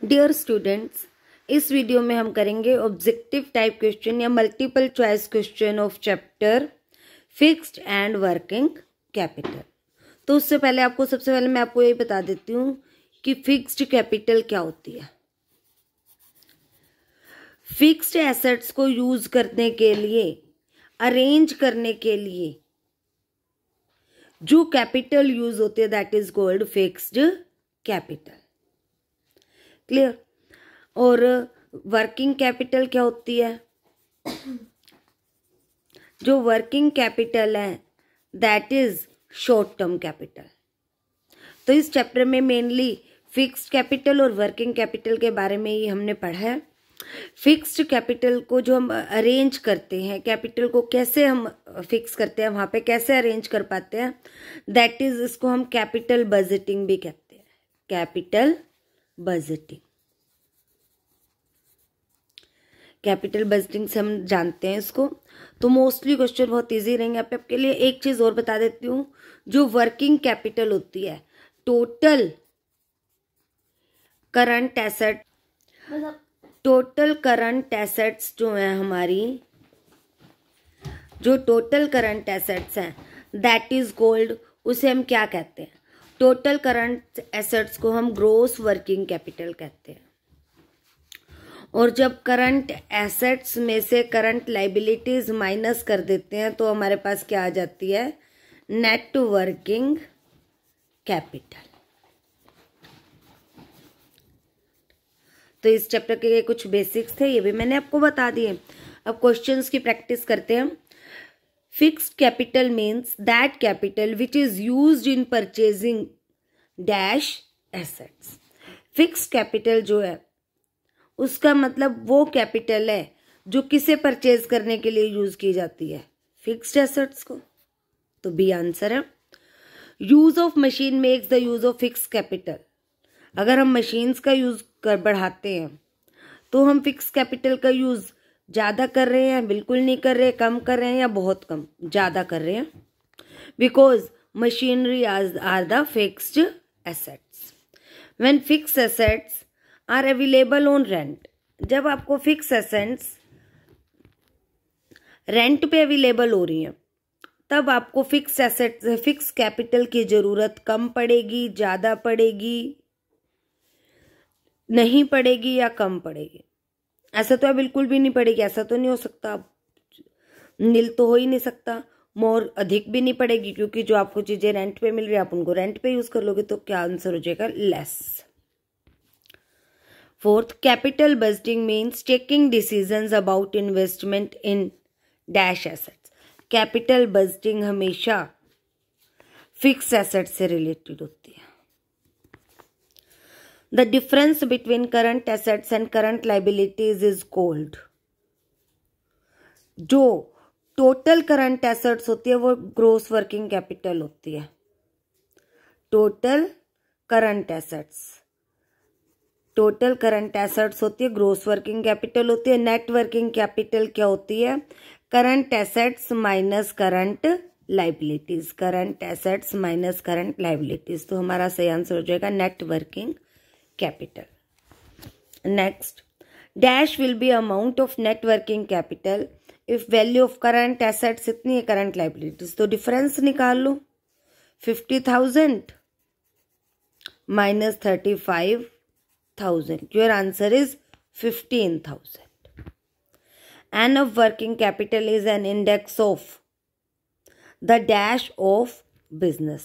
Dear students, इस video में हम करेंगे ऑब्जेक्टिव टाइप क्वेश्चन या multiple choice question of chapter fixed and working capital. तो उससे पहले सबसे पहले मैं आपको ये बता देती हूँ कि फिक्स्ड कैपिटल क्या होती है। फिक्स्ड एसेट्स को यूज करने के लिए, अरेंज करने के लिए जो कैपिटल यूज होती है that is called fixed capital. Clear? और वर्किंग कैपिटल क्या होती है? जो वर्किंग कैपिटल है that is short term capital. तो इस चैप्टर में मेनली फिक्स्ड कैपिटल और वर्किंग कैपिटल के बारे में ही हमने पढ़ा है। फिक्स्ड कैपिटल को जो हम अरेंज करते हैं, कैपिटल को कैसे हम फिक्स करते हैं, वहां पे कैसे अरेंज कर पाते हैं, दैट इज, इसको हम कैपिटल बजटिंग भी कहते हैं। कैपिटल बजटिंग, कैपिटल बजटिंग से हम जानते हैं इसको। तो मोस्टली क्वेश्चन बहुत इजी रहेंगे आपके लिए। एक चीज और बता देती हूँ, जो वर्किंग कैपिटल होती है, total current asset, total current assets जो है हमारी, जो टोटल करंट एसेट्स हैं दैट इज कॉल्ड, उसे हम क्या कहते हैं? टोटल करंट एसेट्स को हम ग्रॉस वर्किंग कैपिटल कहते हैं। और जब करंट एसेट्स में से करंट लाइबिलिटीज माइनस कर देते हैं तो हमारे पास क्या आ जाती है? Net working capital. तो इस चैप्टर के कुछ बेसिक्स थे, ये भी मैंने आपको बता दिए। अब क्वेश्चंस की प्रैक्टिस करते हैं। Fixed capital means that capital which is used in purchasing dash assets. Fixed capital जो है उसका मतलब वो कैपिटल है जो किसे परचेज करने के लिए यूज की जाती है? फिक्स्ड एसेट्स को। तो बी आंसर है। Use of machine makes the use of fixed capital. अगर हम मशीन्स का यूज बढ़ाते हैं तो हम फिक्स कैपिटल का यूज ज्यादा कर रहे हैं, बिल्कुल नहीं कर रहे, कम कर रहे हैं या बहुत कम? ज्यादा कर रहे हैं। Because machinery are the fixed assets. When fixed assets are available on rent, जब आपको फिक्स एसेट्स रेंट पे अवेलेबल हो रही हैं तब आपको फिक्स एसेट्स, फिक्स कैपिटल की जरूरत कम पड़ेगी, ज्यादा पड़ेगी, नहीं पड़ेगी या कम पड़ेगी? ऐसा तो बिल्कुल भी नहीं पड़ेगी, ऐसा तो नहीं हो सकता, नील तो हो ही नहीं सकता। मोर अधिक भी नहीं पड़ेगी, क्योंकि जो आपको चीजें रेंट पे मिल रही है आप उनको रेंट पे यूज कर लोगे। तो क्या आंसर हो जाएगा? Less. Fourth, capital budgeting means taking decisions about investment in dash assets. Capital budgeting हमेशा फिक्स एसेट से रिलेटेड होती है। The difference between current assets and current liabilities is called, जो टोटल करंट एसेट्स होती है वो ग्रॉस वर्किंग कैपिटल होती है। Total current assets, total current assets होती है, ग्रॉस वर्किंग कैपिटल होती है। नेट वर्किंग कैपिटल क्या होती है? Current assets minus current liabilities. Current assets minus current liabilities. तो हमारा सही आंसर हो जाएगा net working capital. Next, dash will be amount of net working capital if value of current assets इतनी है, current liabilities। तो डिफरेंस निकाल लो। 50,000 minus 35,000, your answer is 15,000. N of working capital is an index of the dash of business।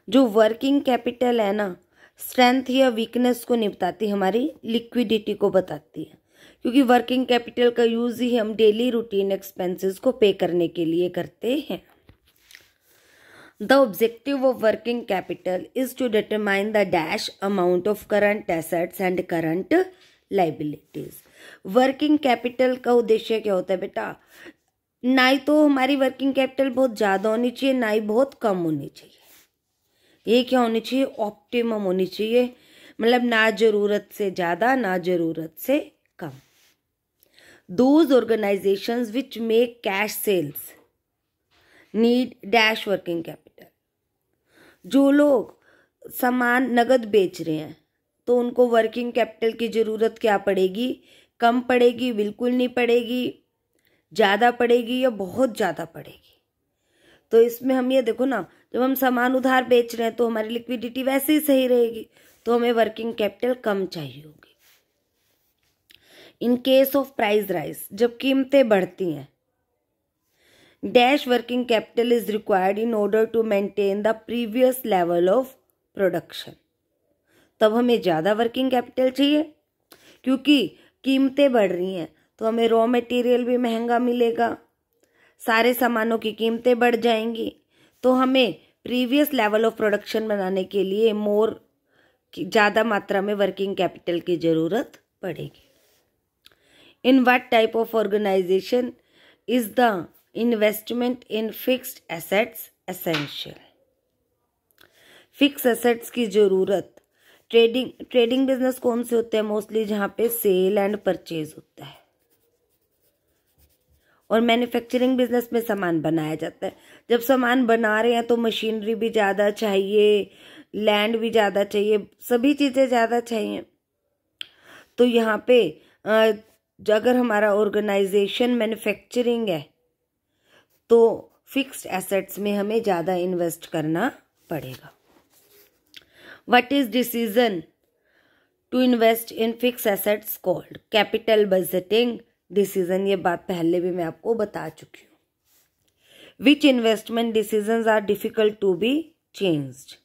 जो working capital है ना, strength या weakness को नहीं बताती, हमारी लिक्विडिटी को बताती है। क्योंकि वर्किंग कैपिटल का यूज ही हम डेली रूटीन एक्सपेंसेस को पे करने के लिए करते हैं। The objective of working capital is to determine the dash amount of current assets and current liabilities. Working capital का उद्देश्य क्या होता है बेटा? ना ही तो हमारी वर्किंग कैपिटल बहुत ज्यादा होनी चाहिए, ना ही बहुत कम होनी चाहिए। ये क्या होनी चाहिए? ऑप्टिमम होनी चाहिए, मतलब ना जरूरत से ज्यादा, ना जरूरत से कम। Those organisations which make cash sales need dash working capital. जो लोग सामान नगद बेच रहे हैं तो उनको वर्किंग कैपिटल की ज़रूरत क्या पड़ेगी, कम पड़ेगी, बिल्कुल नहीं पड़ेगी, ज़्यादा पड़ेगी या बहुत ज़्यादा पड़ेगी। तो इसमें हम ये देखो ना, जब हम सामान उधार बेच रहे हैं तो हमारी लिक्विडिटी वैसे ही सही रहेगी, तो हमें वर्किंग कैपिटल कम चाहिए होगी। In case of price rise, जब कीमतें बढ़ती हैं, dash working capital is required in order to maintain the previous level of production. तब हमें ज़्यादा वर्किंग कैपिटल चाहिए, क्योंकि कीमतें बढ़ रही हैं तो हमें रॉ मटेरियल भी महंगा मिलेगा, सारे सामानों की कीमतें बढ़ जाएंगी, तो हमें प्रीवियस लेवल ऑफ प्रोडक्शन बनाने के लिए ज़्यादा मात्रा में वर्किंग कैपिटल की ज़रूरत पड़ेगी। In what type of organisation is the investment in fixed assets essential. Fix assets की ज़रूरत, ट्रेडिंग बिजनेस कौन से होते हैं मोस्टली, जहाँ पे सेल एंड परचेज होता है, और मैन्युफैक्चरिंग बिजनेस में सामान बनाया जाता है। जब सामान बना रहे हैं तो मशीनरी भी ज़्यादा चाहिए, लैंड भी ज़्यादा चाहिए, सभी चीज़ें ज़्यादा चाहिए। तो यहाँ पे अगर हमारा ऑर्गेनाइजेशन मैन्युफैक्चरिंग है तो फिक्स्ड एसेट्स में हमें ज़्यादा इन्वेस्ट करना पड़ेगा। What is decision to invest in fix assets called? Capital budgeting decision. ये बात पहले भी मैं आपको बता चुकी हूँ। Which investment decisions are difficult to be changed?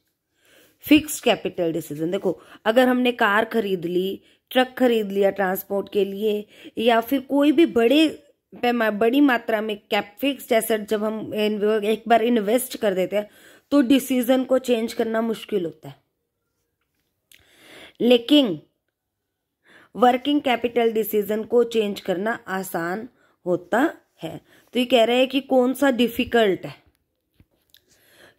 Fixed capital decision. देखो, अगर हमने कार खरीद ली, ट्रक खरीद लिया ट्रांसपोर्ट के लिए, या फिर कोई भी बड़ी मात्रा में फिक्स्ड एसेट जब हम एक बार इन्वेस्ट कर देते हैं तो डिसीजन को चेंज करना मुश्किल होता है। लेकिन वर्किंग कैपिटल डिसीजन को चेंज करना आसान होता है। तो ये कह रहे हैं कि कौन सा डिफिकल्ट है?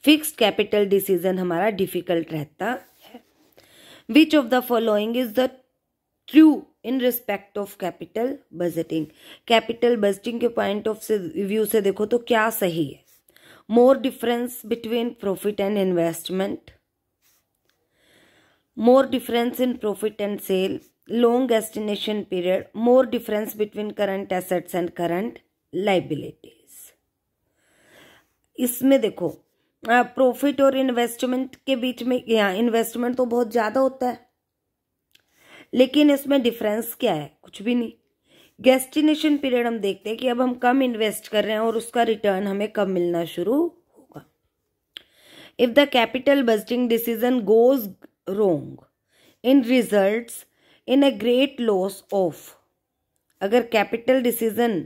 फिक्स्ड कैपिटल डिसीजन हमारा डिफिकल्ट रहता है। Which of the following is the true in respect of capital budgeting? Capital budgeting के पॉइंट ऑफ व्यू से देखो तो क्या सही है? More difference between profit and investment, more difference in profit and sale, long gestation period, more difference between current assets and current liabilities. इसमें देखो profit और इन्वेस्टमेंट के बीच में, यहाँ इन्वेस्टमेंट तो बहुत ज़्यादा होता है, लेकिन इसमें डिफरेंस क्या है? कुछ भी नहीं। गेस्टिनेशन पीरियड हम देखते हैं कि अब हम कम इन्वेस्ट कर रहे हैं और उसका रिटर्न हमें कम मिलना शुरू होगा। If the capital budgeting decision goes wrong, in results in a great loss of। अगर कैपिटल डिसीजन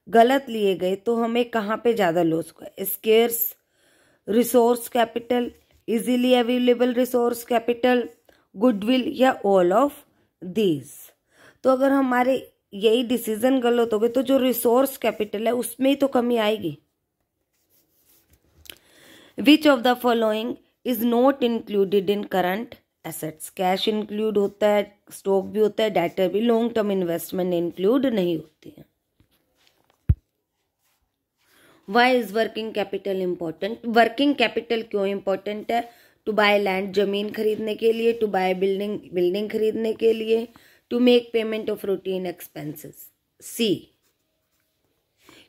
गलत लिए गए तो हमें कहाँ पे ज़्यादा लॉस होगा? Scarce resource capital, easily available resource capital, goodwill, या ऑल ऑफ दीज। तो अगर हमारे यही डिसीजन गलत हो गए तो जो रिसोर्स कैपिटल है उसमें ही तो कमी आएगी। Which of the following is not included in current assets? Cash include होता है, स्टॉक भी होता है, डेटर भी, लॉन्ग टर्म इन्वेस्टमेंट इंक्लूड नहीं होती है। Why is working capital important? Working capital क्यों इंपॉर्टेंट है? टू बाय लैंड, जमीन खरीदने के लिए, टू बाय बिल्डिंग खरीदने के लिए, to make payment of routine expenses. See,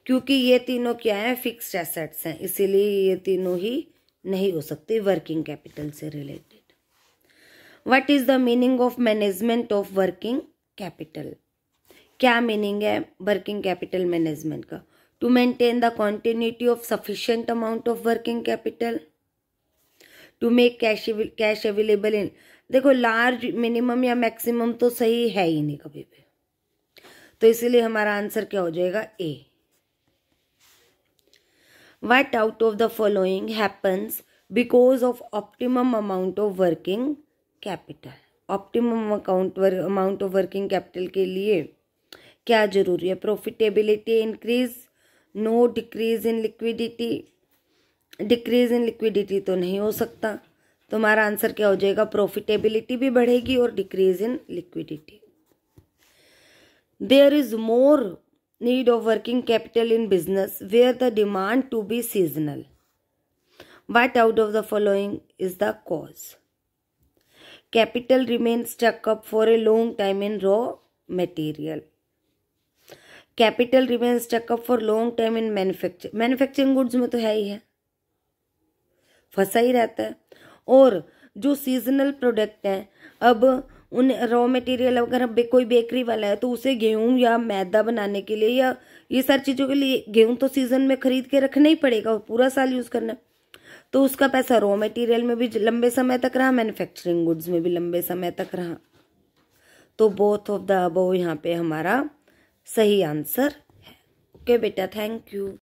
क्योंकि ये तीनों क्या है? फिक्स्ड एसेट्स हैं, इसीलिए ये तीनों ही नहीं हो सकते वर्किंग कैपिटल से related. What is the meaning of management of working capital? क्या मीनिंग है वर्किंग कैपिटल मैनेजमेंट का? To maintain the continuity of sufficient amount of working capital, to make cash available in. देखो, large, minimum या maximum तो सही है ही नहीं कभी भी, तो इसीलिए हमारा आंसर क्या हो जाएगा? ए। What out of the following happens because of optimum amount of working capital? Optimum amount of working capital के लिए क्या जरूरी है? Profitability increase, no decrease in liquidity। Decrease in liquidity तो नहीं हो सकता, तो हमारा आंसर क्या हो जाएगा? Profitability भी बढ़ेगी और decrease in liquidity। There is more need of working capital in business where the demand to be seasonal. What out of the following is the cause? Capital remain stuck up for a long time in raw material. Capital remain stuck up for long time in manufacturing goods में तो है ही है, फंसा ही रहता है। और जो seasonal product हैं, अब उन रॉ मटेरियल अगर कोई बेकरी वाला है तो उसे गेहूं या मैदा बनाने के लिए या ये सारी चीज़ों के लिए गेहूं तो सीजन में खरीद के रखना ही पड़ेगा और पूरा साल यूज़ करना, तो उसका पैसा रॉ मटेरियल में भी लंबे समय तक रहा, मैन्युफैक्चरिंग गुड्स में भी लंबे समय तक रहा। तो बोथ ऑफ द अबव यहाँ पे हमारा सही आंसर है। ओके बेटा, थैंक यू।